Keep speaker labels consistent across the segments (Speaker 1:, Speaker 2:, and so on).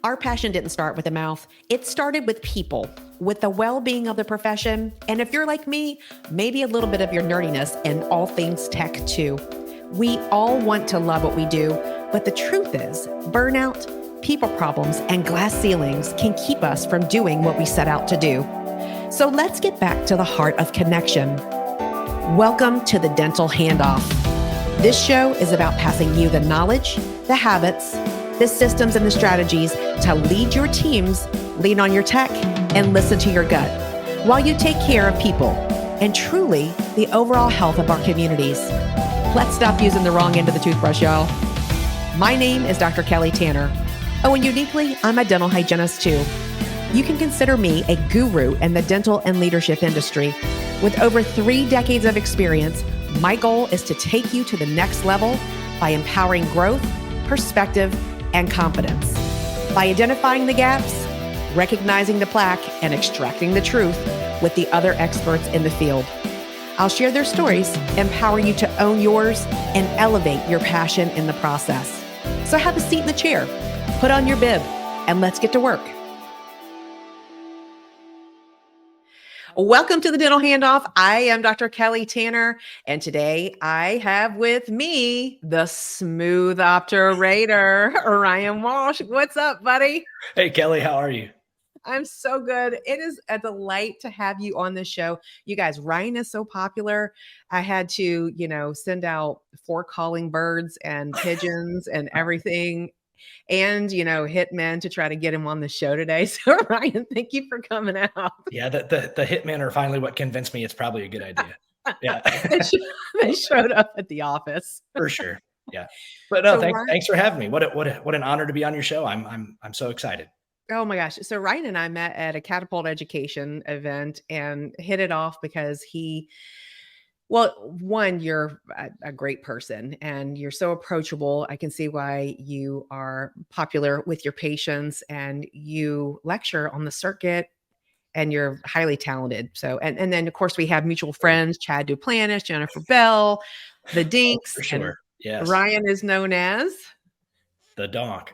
Speaker 1: Our passion didn't start with the mouth. It started with people, with the well-being of the profession. And if you're like me, maybe a little bit of your nerdiness and all things tech too. We all want to love what we do, but the truth is, burnout, people problems, and glass ceilings can keep us from doing what we set out to do. So let's get back to the heart of connection. Welcome to the Dental Handoff. This show is about passing you the knowledge, the habits, the systems, and the strategies to lead your teams, lean on your tech, and listen to your gut while you take care of people and truly the overall health of our communities. Let's stop using the wrong end of the toothbrush, y'all. My name is Dr. Kelly Tanner. Oh, and uniquely, I'm a dental hygienist too. You can consider me a guru in the dental and leadership industry. With over 3 decades of experience, my goal is to take you to the next level by empowering growth, perspective, and confidence. By identifying the gaps, recognizing the plaque, and extracting the truth with the other experts in the field. I'll share their stories, empower you to own yours, and elevate your passion in the process. So have a seat in the chair, put on your bib, and let's get to work. Welcome to the Dental Handoff. I am Dr. Kelly Tanner, and today I have with me the smooth operator, Ryan Walsh. What's up, buddy?
Speaker 2: Hey, Kelly, how are you?
Speaker 1: I'm so good. It is a delight to have you on the show. You guys, Ryan is so popular. I had to, send out 4 calling birds and pigeons and everything. And, hitmen to try to get him on the show today. So Ryan, thank you for coming out.
Speaker 2: Yeah, the hitmen are finally what convinced me it's probably a good idea. Yeah.
Speaker 1: They showed up at the office.
Speaker 2: For sure. Yeah. But no,
Speaker 1: So
Speaker 2: thanks for having me. What an honor to be on your show. I'm so excited.
Speaker 1: Oh my gosh. So Ryan and I met at a Catapult Education event and hit it off because one, you're a great person and you're so approachable. I can see why you are popular with your patients and you lecture on the circuit and you're highly talented. So, and then of course we have mutual friends, Chad Duplantis, Jennifer Bell, the Dinks,
Speaker 2: For sure.
Speaker 1: and
Speaker 2: Yes.
Speaker 1: Ryan is known as
Speaker 2: the donk.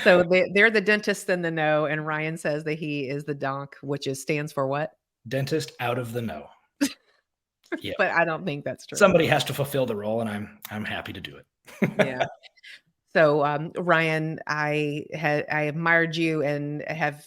Speaker 1: So they're the dentists in the know, and Ryan says that he is the donk, which stands for what?
Speaker 2: Dentist out of the know.
Speaker 1: Yeah. But I don't think that's true.
Speaker 2: Somebody has to fulfill the role, and I'm happy to do it.
Speaker 1: Yeah. So Ryan, I admired you and have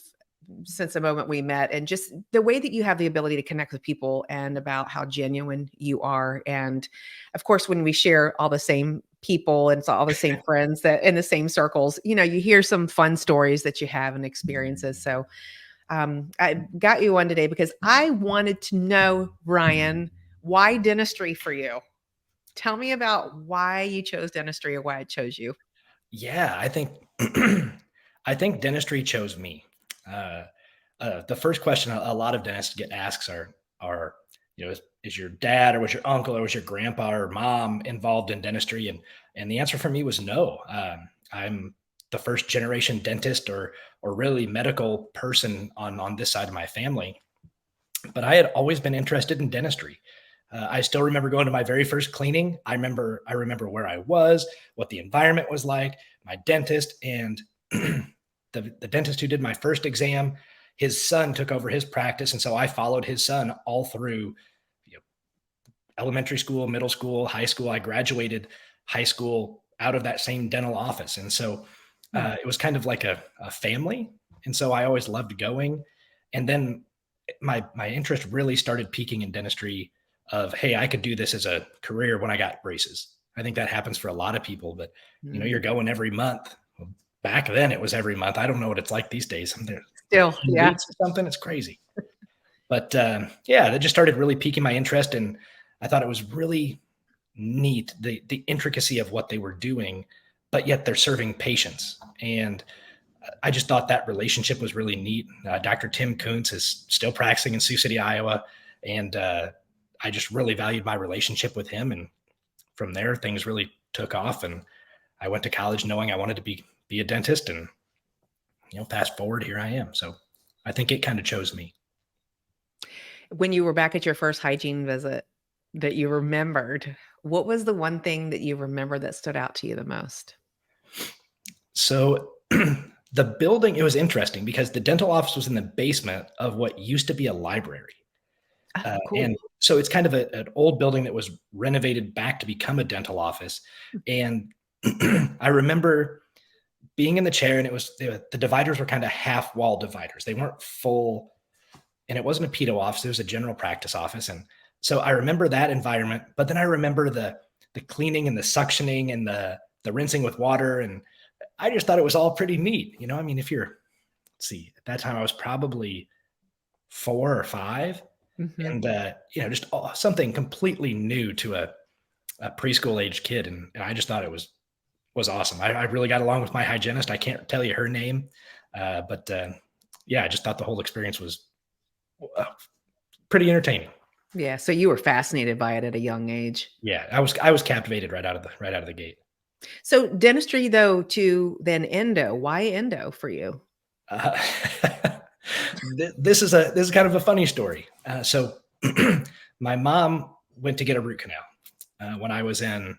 Speaker 1: since the moment we met, and just the way that you have the ability to connect with people and about how genuine you are. And of course, when we share all the same people and all the same friends that in the same circles, you hear some fun stories that you have and experiences. So I got you on today because I wanted to know, Ryan, why dentistry for you? Tell me about why you chose dentistry or why it chose you.
Speaker 2: Yeah, I think dentistry chose me. The first question a lot of dentists get asked are is your dad or was your uncle or was your grandpa or mom involved in dentistry? And the answer for me was no. I'm the first generation dentist or really medical person on this side of my family. But I had always been interested in dentistry. I still remember going to my very first cleaning. I remember where I was, what the environment was like, my dentist, and the dentist who did my first exam, his son took over his practice. And so I followed his son all through elementary school, middle school, high school. I graduated high school out of that same dental office. And so it was kind of like a family. And so I always loved going. And then my interest really started peaking in dentistry of, hey, I could do this as a career when I got braces. I think that happens for a lot of people, but you're going every month. Well, back then it was every month. I don't know what it's like these days.
Speaker 1: Still, yeah.
Speaker 2: Something, it's crazy. But that just started really piquing my interest. And I thought it was really neat, the intricacy of what they were doing, but yet they're serving patients. And I just thought that relationship was really neat. Dr. Tim Kuntz is still practicing in Sioux City, Iowa. And I just really valued my relationship with him. And from there, things really took off. And I went to college knowing I wanted to be a dentist. And, fast forward, here I am. So I think it kind of chose me.
Speaker 1: When you were back at your first hygiene visit that you remembered, what was the one thing that you remember that stood out to you the most?
Speaker 2: So the building, it was interesting because the dental office was in the basement of what used to be a library.
Speaker 1: Oh,
Speaker 2: And
Speaker 1: cool.
Speaker 2: so it's kind of an old building that was renovated back to become a dental office. And I remember being in the chair, and it was the dividers were kind of half wall dividers. They weren't full, and it wasn't a pedo office. It was a general practice office. And so I remember that environment, but then I remember the cleaning and the suctioning and the rinsing with water. And I just thought it was all pretty neat. I mean, if you're, let's see, at that time I was probably 4 or 5,
Speaker 1: Mhm.
Speaker 2: and just something completely new to a preschool age kid. And I just thought it was awesome. I really got along with my hygienist. I can't tell you her name, but yeah, I just thought the whole experience was uh, pretty entertaining.
Speaker 1: Yeah, so you were fascinated by it at a young age.
Speaker 2: Yeah, I was captivated right out of the gate.
Speaker 1: So dentistry though to then endo, why endo for you?
Speaker 2: Uh, this is kind of a funny story. So my mom went to get a root canal when I was in.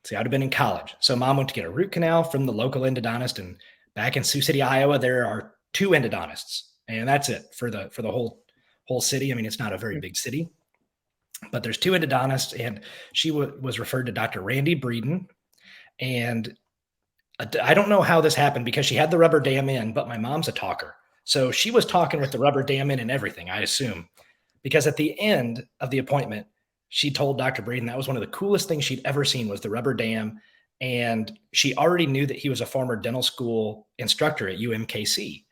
Speaker 2: See, I'd have been in college. So mom went to get a root canal from the local endodontist, and back in Sioux City, Iowa, there are 2 endodontists, and that's it for the whole city. I mean, it's not a very
Speaker 1: Mm.
Speaker 2: big city, but there's 2 endodontists, and she was referred to Dr. Randy Breeden. And I don't know how this happened because she had the rubber dam in, but my mom's a talker. So she was talking with the rubber dam in and everything, I assume, because at the end of the appointment, she told Dr. Braden that was one of the coolest things she'd ever seen was the rubber dam. And she already knew that he was a former dental school instructor at UMKC.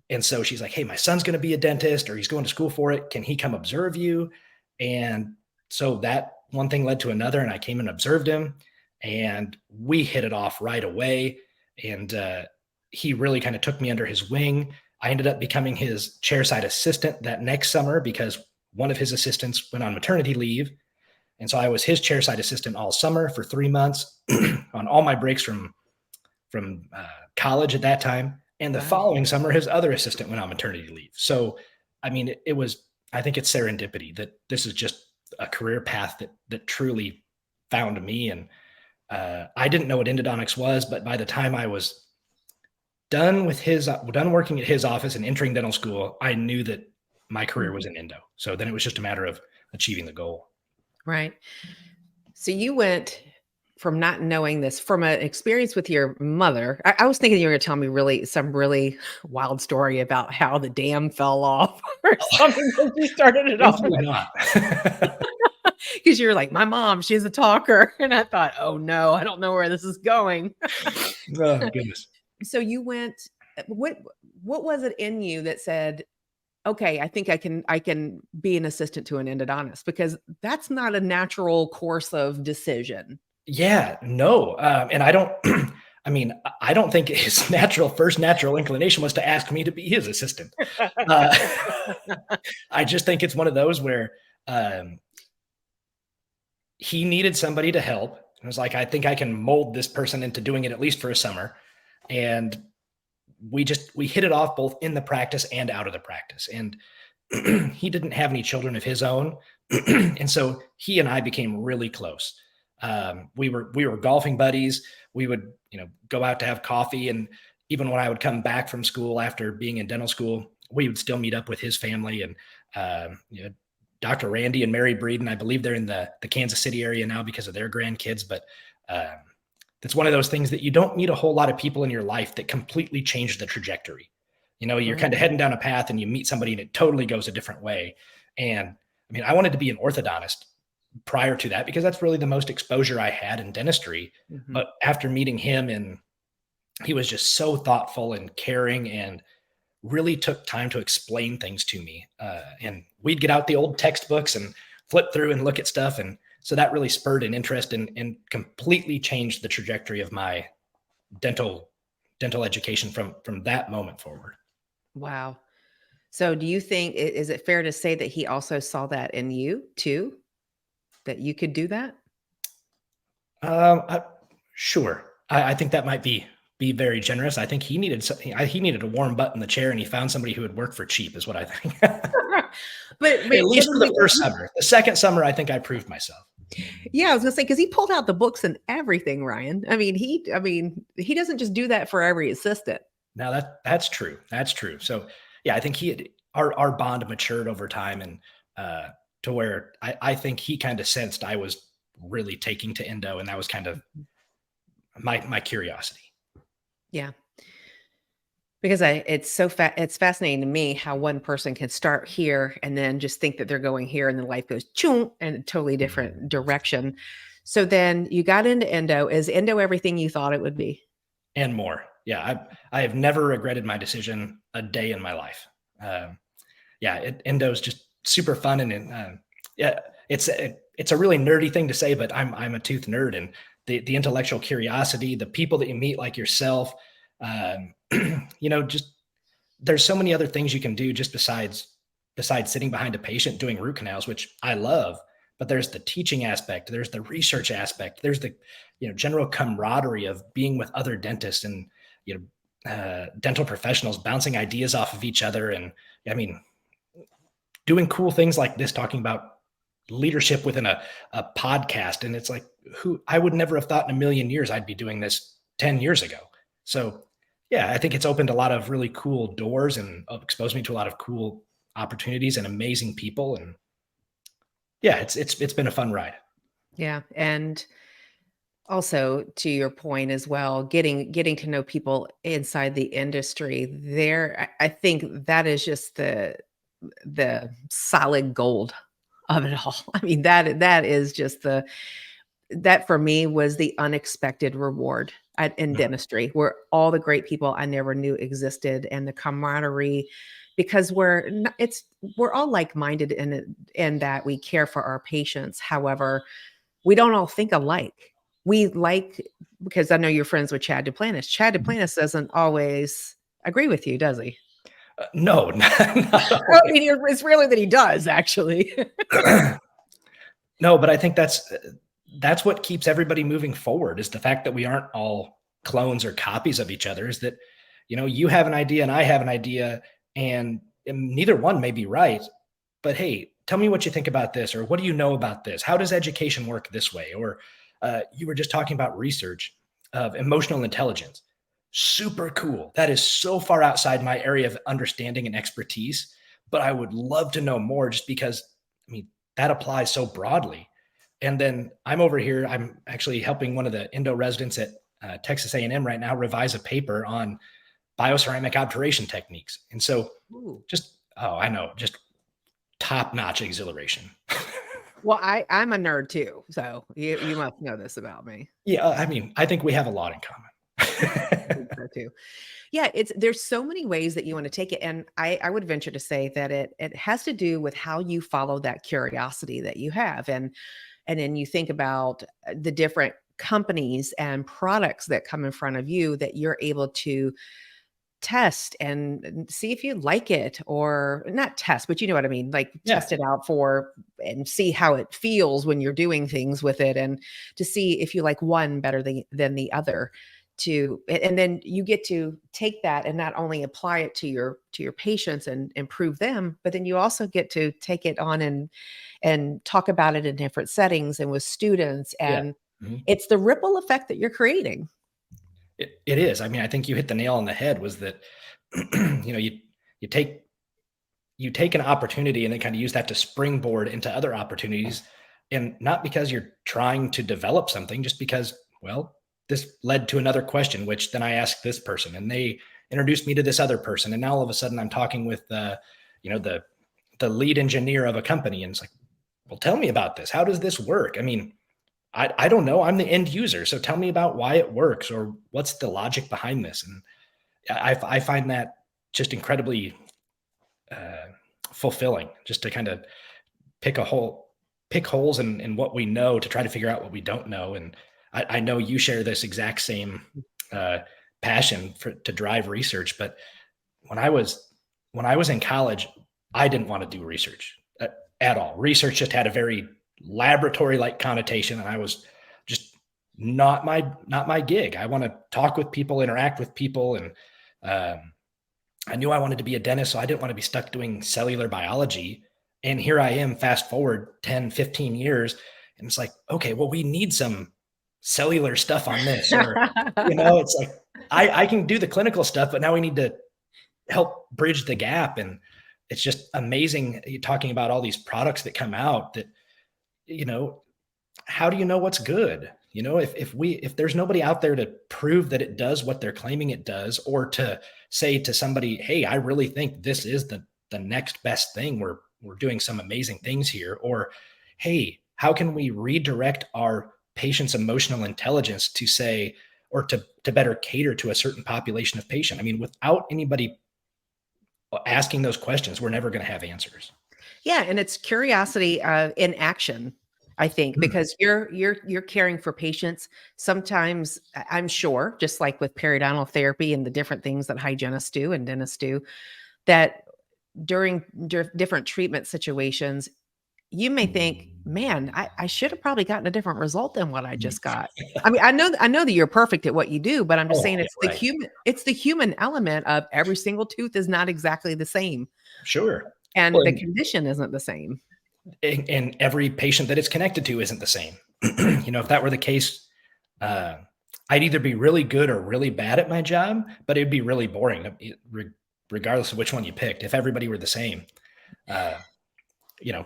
Speaker 2: And so she's like, hey, my son's going to be a dentist or he's going to school for it. Can he come observe you? And so that one thing led to another. And I came and observed him, and we hit it off right away. And he really kind of took me under his wing. I ended up becoming his chairside assistant that next summer because one of his assistants went on maternity leave. And so I was his chairside assistant all summer for 3 months on all my breaks from college at that time. And the
Speaker 1: Wow.
Speaker 2: following summer, his other assistant went on maternity leave. So, I mean, it was, I think it's serendipity that this is just a career path that truly found me. And I didn't know what endodontics was, but by the time I was done working at his office and entering dental school, I knew that my career was
Speaker 1: Mhm.
Speaker 2: in endo. So then it was just a matter of achieving the goal.
Speaker 1: Right. So you went from not knowing this from an experience with your mother. I was thinking you were gonna tell me some really wild story about how the dam fell off or something that you started it off
Speaker 2: Thankfully not.
Speaker 1: because you were like, "My mom, she's a talker." And I thought, "Oh, no, I don't know where this is going."
Speaker 2: Oh, goodness.
Speaker 1: So you went what was it in you that said, "Okay, I think I can be an assistant to an endodontist," because that's not a natural course of decision.
Speaker 2: Yeah, no, and I don't I mean, I don't think his first natural inclination was to ask me to be his assistant. Uh, I just think it's one of those where, um, he needed somebody to help. And was like, "I think I can mold this person into doing it at least for a summer." And we hit it off both in the practice and out of the practice. And he didn't have any children of his own, and so he and I became really close. We were golfing buddies. We would go out to have coffee, and even when I would come back from school after being in dental school, we would still meet up with his family. And Dr. Randy and Mary Breeden, I believe they're in the Kansas City area now because of their grandkids, but. It's one of those things that you don't meet a whole lot of people in your life that completely change the trajectory. You're
Speaker 1: Right.
Speaker 2: kind of heading down a path and you meet somebody and it totally goes a different way. And I mean, I wanted to be an orthodontist prior to that because that's really the most exposure I had in dentistry.
Speaker 1: Mhm.
Speaker 2: But after meeting him, and he was just so thoughtful and caring and really took time to explain things to me. And we'd get out the old textbooks and flip through and look at stuff. And so that really spurred an interest and completely changed the trajectory of my dental dental education from that moment forward.
Speaker 1: Wow. So do you think is it fair to say that he also saw that in you too? That you could do that?
Speaker 2: I, sure, I think that might be very generous. I think he needed something. He needed a warm butt in the chair, and he found somebody who would work for cheap, is what I think.
Speaker 1: But
Speaker 2: At least for the first summer. The second summer, I think I proved myself.
Speaker 1: Yeah, I was gonna say, because he pulled out the books and everything, Ryan. He doesn't just do that for every assistant.
Speaker 2: Now that's true. That's true. So yeah, I think our bond matured over time, and uh, to where I think he kind of sensed I was really taking to endo, and that was kind of my curiosity.
Speaker 1: Yeah. Because it's fascinating to me how one person can start here and then just think that they're going here, and then life goes choom in a totally different direction. So then you got into endo. Is endo everything you thought it would be?
Speaker 2: And more. Yeah, I have never regretted my decision a day in my life. Yeah, endo is just super fun, and yeah, it's a really nerdy thing to say, but I'm a tooth nerd, and the intellectual curiosity, the people that you meet like yourself, um, just there's so many other things you can do just besides sitting behind a patient doing root canals, which I love. But there's the teaching aspect, there's the research aspect, there's the general camaraderie of being with other dentists and dental professionals, bouncing ideas off of each other, and I mean, doing cool things like this, talking about leadership within a podcast. And it's like, who I would never have thought in a million years I'd be doing this 10 years ago. So yeah, I think it's opened a lot of really cool doors and exposed me to a lot of cool opportunities and amazing people. And yeah, it's been a fun ride.
Speaker 1: Yeah, and also to your point as well, getting to know people inside the industry, I think that is just the solid gold of it all. I mean, that is just that for me was the unexpected reward in
Speaker 2: Mhm.
Speaker 1: dentistry, where all the great people I never knew existed, and the camaraderie, because we're all like-minded in that we care for our patients. However, we don't all think alike. We like, because I know you're friends with Chad Duplantis. Chad Duplantis doesn't always agree with you, does he?
Speaker 2: No, not
Speaker 1: I
Speaker 2: always.
Speaker 1: mean, it's rarely that he does, actually.
Speaker 2: No, but I think that's what keeps everybody moving forward, is the fact that we aren't all clones or copies of each other. Is that you have an idea and I have an idea, and neither one may be right, but hey, tell me what you think about this, or what do you know about this? How does education work this way? Or you were just talking about research of emotional intelligence. Super cool. That is so far outside my area of understanding and expertise, but I would love to know more, just because, I mean, that applies so broadly. And then I'm over here, I'm actually helping one of the endo residents at Texas A&M right now revise a paper on bioceramic obturation techniques. And so
Speaker 1: Ooh.
Speaker 2: just, oh, I know, just top-notch exhilaration.
Speaker 1: Well, I'm a nerd too, so you must know this about me.
Speaker 2: Yeah, I mean, I think we have a lot in
Speaker 1: I
Speaker 2: common.
Speaker 1: think so too. Yeah, there's so many ways that you want to take it, and I would venture to say that it has to do with how you follow that curiosity that you have, and then you think about the different companies and products that come in front of you that you're able to test and see if you like it, or not test, but you know what I mean, like
Speaker 2: Yeah,
Speaker 1: test it out for and see how it feels when you're doing things with it, and to see if you like one better than the other, and then you get to take that and not only apply it to your patients and improve them, but then you also get to take it on and talk about it in different settings and with students,
Speaker 2: yeah.
Speaker 1: and
Speaker 2: Mhm.
Speaker 1: it's the ripple effect that you're creating.
Speaker 2: It is. I mean, I think you hit the nail on the head, was that, you take an opportunity and then kind of use that to springboard into other opportunities. And not because you're trying to develop something, just because, well, this led to another question, which then I asked this person and they introduced me to this other person. And now all of a sudden I'm talking with the lead engineer of a company. And it's like, well, tell me about this. How does this work? I mean, I don't know. I'm the end user. So tell me about why it works, or what's the logic behind this. And I find that just incredibly uh, fulfilling, just to kind of pick holes in what we know to try to figure out what we don't know. And I know you share this exact same uh, passion to drive research. But when I was when I was in college, I didn't want to do research at all. Research just had a very laboratory like connotation, and I was just not my gig. I want to talk with people, interact with people, and um, I knew I wanted to be a dentist, so I didn't want to be stuck doing cellular biology. And here I am, fast forward 10, 15 years, And it's like, okay, well, we need some cellular stuff on this, or, it's like, I can do the clinical stuff, but now we need to help bridge the gap. And it's just amazing talking about all these products that come out that, you know, how do you know what's good? If there's nobody out there to prove that it does what they're claiming it does, or to say to somebody, hey, I really think this is the next best thing. We're doing some amazing things here. Or, hey, how can we redirect our patient's emotional intelligence to say, or to better cater to a certain population of patient? I mean, without anybody asking those questions, we're never going to have answers.
Speaker 1: Yeah, and it's curiosity in action, I think,
Speaker 2: Mm.
Speaker 1: because you're caring for patients. Sometimes I'm sure, just like with periodontal therapy and the different things that hygienists do and dentists do, that during different treatment situations, you may think, man, I should have probably gotten a different result than what I just got. I mean, I know that you're perfect at what you do, but I'm just
Speaker 2: Oh,
Speaker 1: saying
Speaker 2: yeah, right.
Speaker 1: it's the human element of every single tooth is not exactly the same.
Speaker 2: Sure.
Speaker 1: And
Speaker 2: Well,
Speaker 1: the condition isn't the same.
Speaker 2: and every patient that it's connected to isn't the same. If that were the case, uh, I'd either be really good or really bad at my job, but it'd be really boring, regardless of which one you picked. If everybody were the same, uh,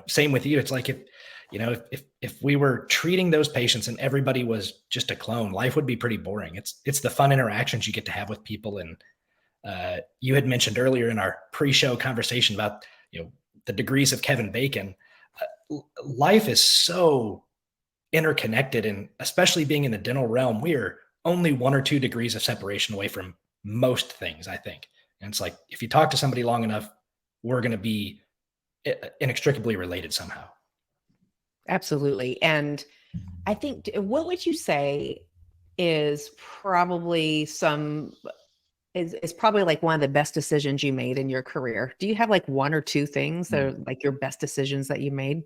Speaker 2: same with you. It's like if we were treating those patients and everybody was just a clone, life would be pretty boring. It's the fun interactions you get to have with people. And you had mentioned earlier in our pre-show conversation about the degrees of Kevin Bacon. Life is so interconnected, and especially being in the dental realm, we're only 1 or 2 degrees of separation away from most things, I think. And it's like, if you talk to somebody long enough, we're going to be inextricably related somehow.
Speaker 1: Absolutely. And I think, what would you say is probably is probably like one of the best decisions you made in your career? Do you have like one or two things that are like your best decisions that you made?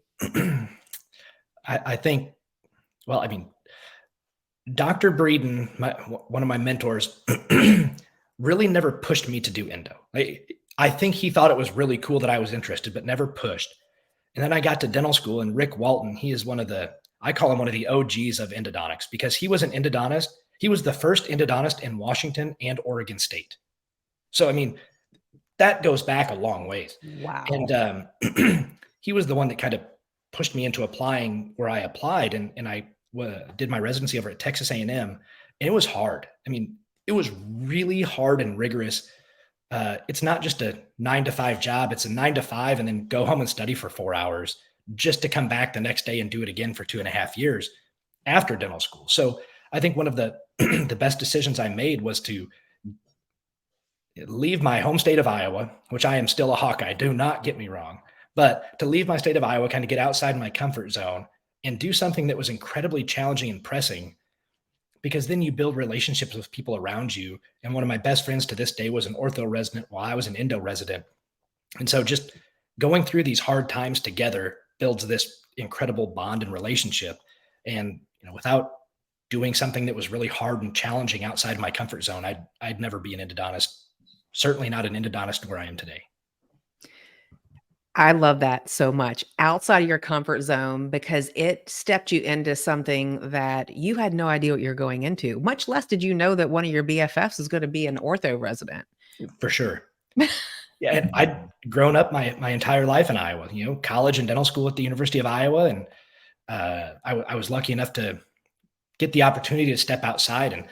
Speaker 2: I think, well, I mean, Dr. Breeden, one of my mentors, really never pushed me to do endo. I think he thought it was really cool that I was interested, but never pushed. And then I got to dental school, and Rick Walton, he is I call him one of the OGs of endodontics, because he was an endodontist. He was the first endodontist in Washington and Oregon State. So, I mean, that goes back a long ways.
Speaker 1: Wow.
Speaker 2: And he was the one that kind of pushed me into applying where I applied. And I did my residency over at Texas A&M, and it was hard. I mean, it was really hard and rigorous. It's not just a 9 to 5 job. It's a 9 to 5 and then go home and study for 4 hours just to come back the next day and do it again for 2.5 years after dental school. So I think one of the the best decisions I made was to leave my home state of Iowa, which I am still a Hawkeye, do not get me wrong, but to leave my state of Iowa, kind of get outside my comfort zone and do something that was incredibly challenging and pressing, because then you build relationships with people around you. And one of my best friends to this day was an ortho resident while I was an endo resident. And so just going through these hard times together builds this incredible bond and relationship. And without doing something that was really hard and challenging outside my comfort zone, I'd never be an endodontist. Certainly not an endodontist where I am today.
Speaker 1: I love that so much. Outside of your comfort zone, because it stepped you into something that you had no idea what you're going into. Much less did you know that one of your BFFs is going to be an ortho resident.
Speaker 2: For sure. Yeah, and I'd grown up my entire life in Iowa, college and dental school at the University of Iowa. And I was lucky enough to get the opportunity to step outside. And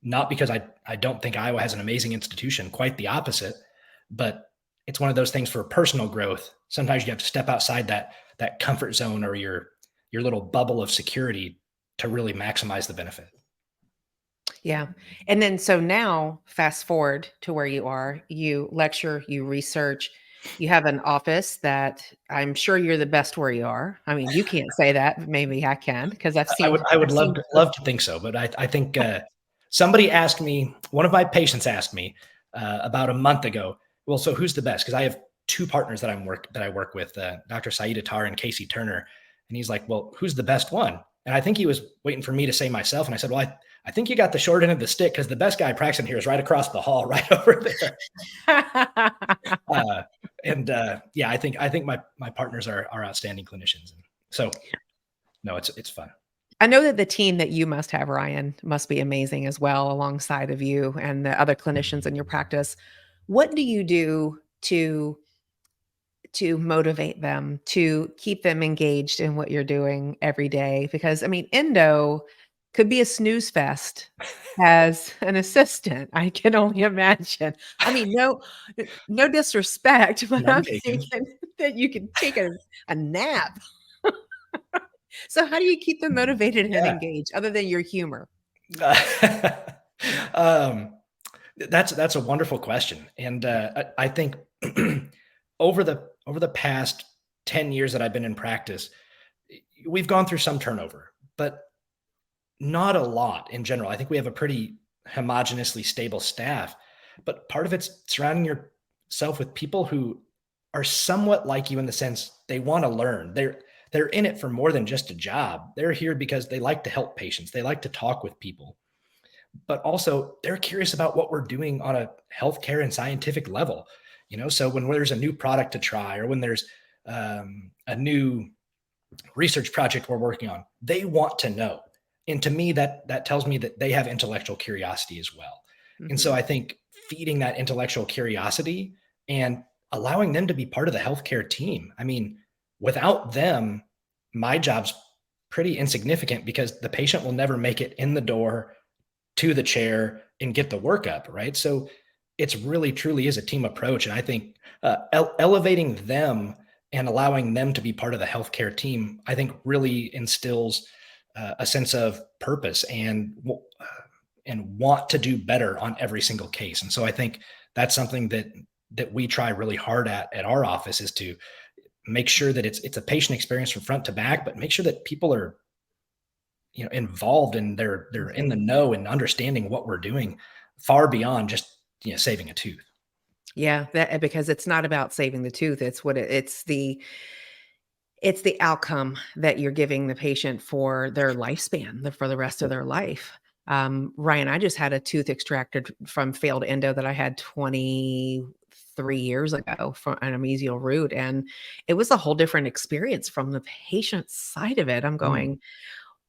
Speaker 2: not because I don't think Iowa has an amazing institution, quite the opposite, but it's one of those things for personal growth. Sometimes you have to step outside that comfort zone or your little bubble of security to really maximize the benefit.
Speaker 1: Yeah. And then so now fast forward to where you are, you lecture, you research, you have an office that I'm sure you're the best where you are. I mean, you can't say that, but maybe I can, because
Speaker 2: I would
Speaker 1: I've seen
Speaker 2: love to think so, but I think somebody asked me, one of my patients asked me about a month ago, well, so who's the best? Because I have 2 partners that I work with, Dr. Saeed Attar and Casey Turner, and he's like, well, who's the best one? And I think he was waiting for me to say myself, and I said, well, I think you got the short end of the stick, because the best guy practicing here is right across the hall, right over there. Yeah, I think my partners are outstanding clinicians. And so No, it's fun.
Speaker 1: I know that the team that you must have, Ryan, must be amazing as well alongside of you and the other clinicians in your practice. What do you do to motivate them, to keep them engaged in what you're doing every day? Because, I mean, endo could be a snooze fest as an assistant, I can only imagine. I mean, no disrespect, but
Speaker 2: None
Speaker 1: I'm
Speaker 2: taken.
Speaker 1: thinking that you could take a nap. So how do you keep them motivated and
Speaker 2: Yeah.
Speaker 1: engaged other than your humor?
Speaker 2: Um, that's a wonderful question, and I think over the past 10 years that I've been in practice, we've gone through some turnover, but not a lot in general. I think we have a pretty homogeneously stable staff, but part of it's surrounding yourself with people who are somewhat like you in the sense they want to learn. They're in it for more than just a job. They're here because they like to help patients. They like to talk with people, but also they're curious about what we're doing on a healthcare and scientific level. So when there's a new product to try, or when there's a new research project we're working on, they want to know. And to me, that tells me that they have intellectual curiosity as well. And so
Speaker 1: Mhm.
Speaker 2: I think feeding that intellectual curiosity and allowing them to be part of the healthcare team. I mean, without them, my job's pretty insignificant because the patient will never make it in the door to the chair and get the workup, right? So it's really truly is a team approach. And I think elevating them and allowing them to be part of the healthcare team, I think really instills a sense of purpose and want to do better on every single case. And so I think that's something that we try really hard at our office, is to make sure that it's a patient experience from front to back, but make sure that people are involved, and they're in the
Speaker 1: Mhm.
Speaker 2: know and understanding what we're doing far beyond just saving a tooth.
Speaker 1: Yeah, because it's not about saving the tooth, it's the outcome that you're giving the patient for their lifespan, for the rest of their life. Ryan, I just had a tooth extracted from failed endo that I had 23 years ago for an mesial root, and it was a whole different experience from the patient side of it. I'm
Speaker 2: Mm,
Speaker 1: going,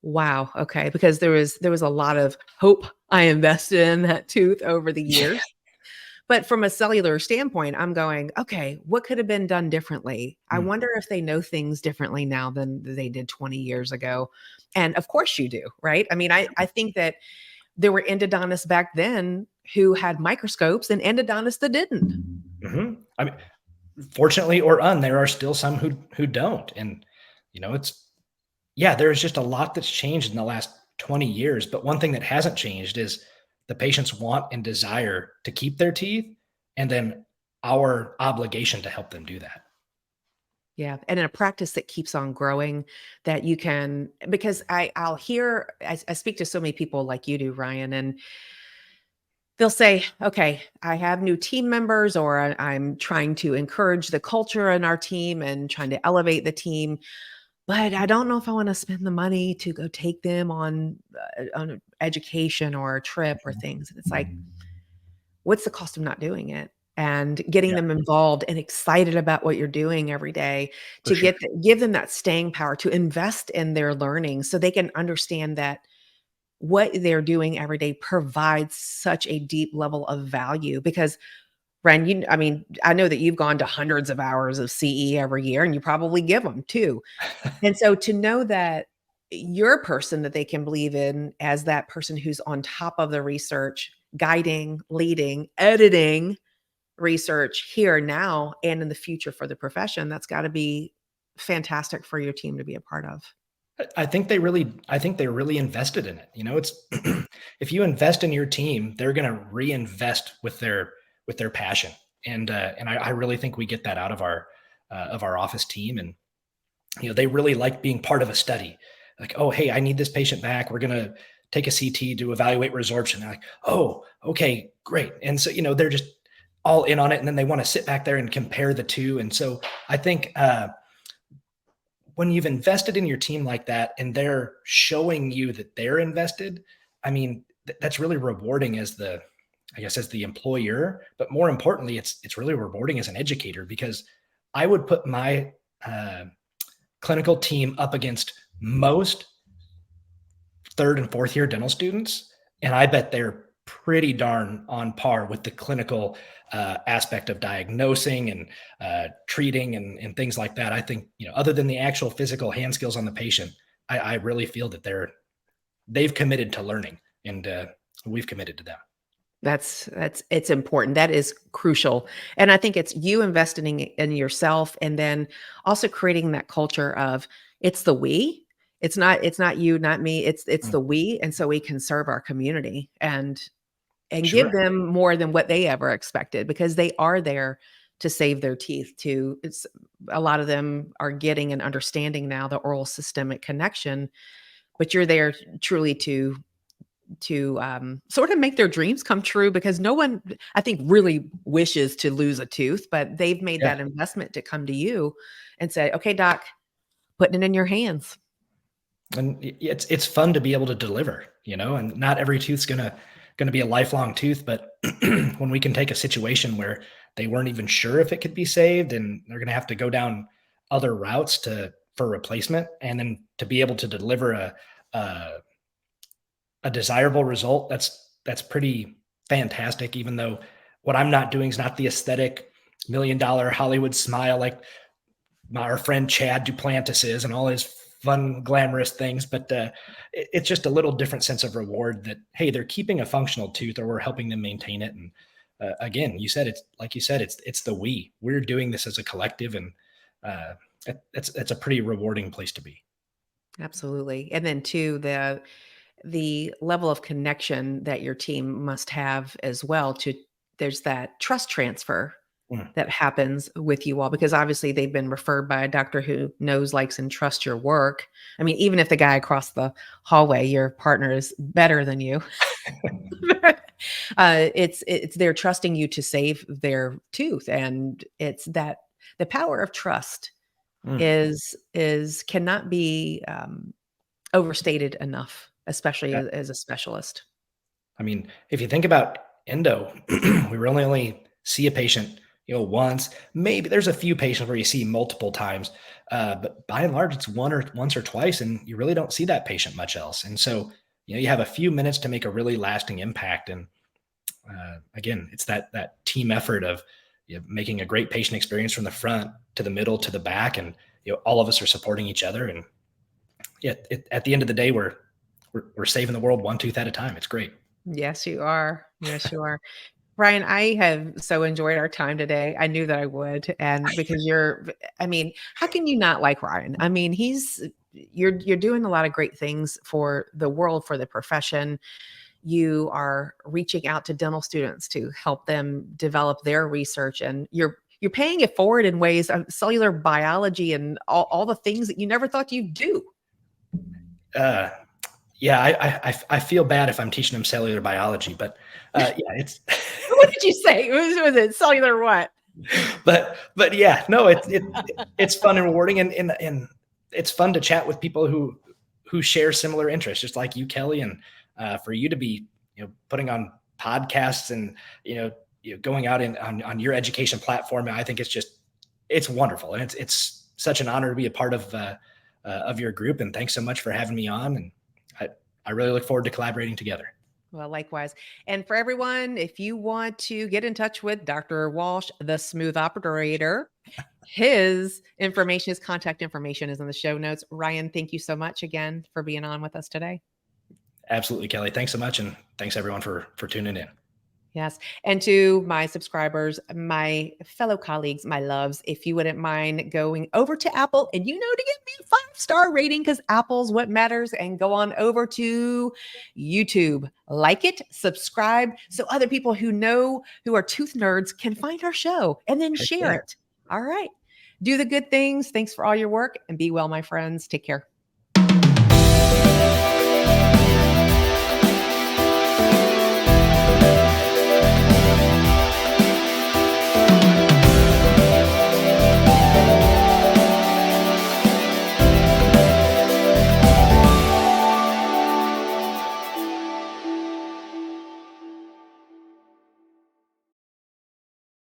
Speaker 1: wow, okay, because there was a lot of hope I invested in that tooth over the
Speaker 2: yeah,
Speaker 1: years. But from a cellular standpoint, I'm going, "Okay, what could have been done differently? I
Speaker 2: mm,
Speaker 1: wonder if they know things differently now than they did 20 years ago." And of course you do, right? I mean, I think that there were endodontists back then who had microscopes and endodontists that didn't.
Speaker 2: mhm. I mean, fortunately or there are still some who don't, and it's there's just a lot that's changed in the last 20 years. But one thing that hasn't changed is the patient's want and desire to keep their teeth, and then our obligation to help them do that.
Speaker 1: Yeah, and in a practice that keeps on growing, that you can, because I'll hear, I speak to so many people like you do, Ryan, and they'll say, "Okay, I have new team members, or I'm trying to encourage the culture in our team and trying to elevate the team, but I don't know if I want to spend the money to go take them on education or a trip or things." And it's like, what's the cost of not doing it? And getting
Speaker 2: Yeah,
Speaker 1: them involved and excited about what you're doing every day,
Speaker 2: for
Speaker 1: to
Speaker 2: sure.
Speaker 1: give them that staying power, to invest in their learning so they can understand that what they're doing every day provides such a deep level of value. Because Ren, I mean, I know that you've gone to hundreds of hours of CE every year, and you probably give them too. And so to know that you're a person that they can believe in as that person who's on top of the research, guiding, leading, editing research here now and in the future for the profession, that's got to be fantastic for your team to be a part of.
Speaker 2: I think they really invested in it. It's if you invest in your team, they're going to reinvest with their passion, and I really think we get that out of our office team. And they really like being part of a study. Like, oh, hey, I need this patient back. We're gonna take a CT to evaluate resorption. They're like, oh, okay, great. And so they're just all in on it, and then they want to sit back there and compare the two. And so I think when you've invested in your team like that, and they're showing you that they're invested, I mean, that's really rewarding as the employer, but more importantly, it's really rewarding as an educator, because I would put my uh, clinical team up against most third and fourth year dental students, and I bet they're pretty darn on par with the clinical aspect of diagnosing and treating and things like that. I think, other than the actual physical hand skills on the patient, I really feel that they've committed to learning, and we've committed to them.
Speaker 1: It's important. That is crucial. And I think it's you investing in yourself and then also creating that culture of it's the we. It's not you, not me. It's
Speaker 2: Mm.
Speaker 1: the we. And so we can serve our community and give
Speaker 2: Sure.
Speaker 1: them more than what they ever expected because they are there to save their teeth to it's a lot of them are getting and understanding now the oral systemic connection, but you're there truly to sort of make their dreams come true because no one, I think, really wishes to lose a tooth, but they've made
Speaker 2: Yeah.
Speaker 1: that investment to come to you and say, "Okay, doc, putting it in your hands."
Speaker 2: And it's fun to be able to deliver, and not every tooth's gonna be a lifelong tooth, but when we can take a situation where they weren't even sure if it could be saved and they're gonna have to go down other routes for replacement, and then to be able to deliver a, a desirable result, that's pretty fantastic. Even though what I'm not doing is not the aesthetic $1 million Hollywood smile like our friend Chad Duplantis is and all his fun, glamorous things. But it's just a little different sense of reward that, hey, they're keeping a functional tooth or we're helping them maintain it. And again, it's the we're doing this as a collective. And uh, it's a pretty rewarding place to be.
Speaker 1: Absolutely. And then too, the level of connection that your team must have as well to there's that trust transfer
Speaker 2: Mm.
Speaker 1: that happens with you all because obviously they've been referred by a doctor who knows, likes, and trusts your work. I mean, even if the guy across the hallway, your partner is better than you, it's they're trusting you to save their tooth, and it's that the power of trust
Speaker 2: Mm.
Speaker 1: is cannot be overstated enough, especially
Speaker 2: Yeah.
Speaker 1: as a specialist.
Speaker 2: I mean, if you think about endo, we really only see a patient, once. Maybe there's a few patients where you see multiple times, but by and large, it's once or twice, and you really don't see that patient much else. And so, you have a few minutes to make a really lasting impact. And again, it's that team effort of making a great patient experience from the front to the middle to the back, and all of us are supporting each other. And yeah, at the end of the day, we're saving the world one tooth at a time. It's great.
Speaker 1: Yes, you are. Yes, you are. Ryan, I have so enjoyed our time today. I knew that I would, and because I mean, how can you not like Ryan? I mean, you're doing a lot of great things for the world, for the profession. You are reaching out to dental students to help them develop their research, and you're paying it forward in ways of cellular biology and all the things that you never thought you'd do.
Speaker 2: Uh, yeah, I feel bad if I'm teaching them cellular biology, but yeah, it's
Speaker 1: What did you say? Was it cellular what?
Speaker 2: but yeah, no, it's fun and rewarding, and it's fun to chat with people who share similar interests, just like you, Kelly, and for you to be putting on podcasts and going out on your education platform. I think it's wonderful, and it's such an honor to be a part of your group. And thanks so much for having me on. And I really look forward to collaborating together.
Speaker 1: Well, likewise. And for everyone, if you want to get in touch with Dr. Walsh, the smooth operator, his contact information is in the show notes. Ryan, thank you so much again for being on with us today.
Speaker 2: Absolutely, Kelly. Thanks so much, and thanks everyone for tuning in.
Speaker 1: Yes. And to my subscribers, my fellow colleagues, my loves, if you wouldn't mind going over to Apple and to give me a 5-star rating because Apple's what matters, and go on over to YouTube, like it, subscribe so other people who are tooth nerds can find our show and then
Speaker 2: Heck
Speaker 1: share
Speaker 2: yeah.
Speaker 1: it. All right. Do the good things. Thanks for all your work and be well, my friends. Take care.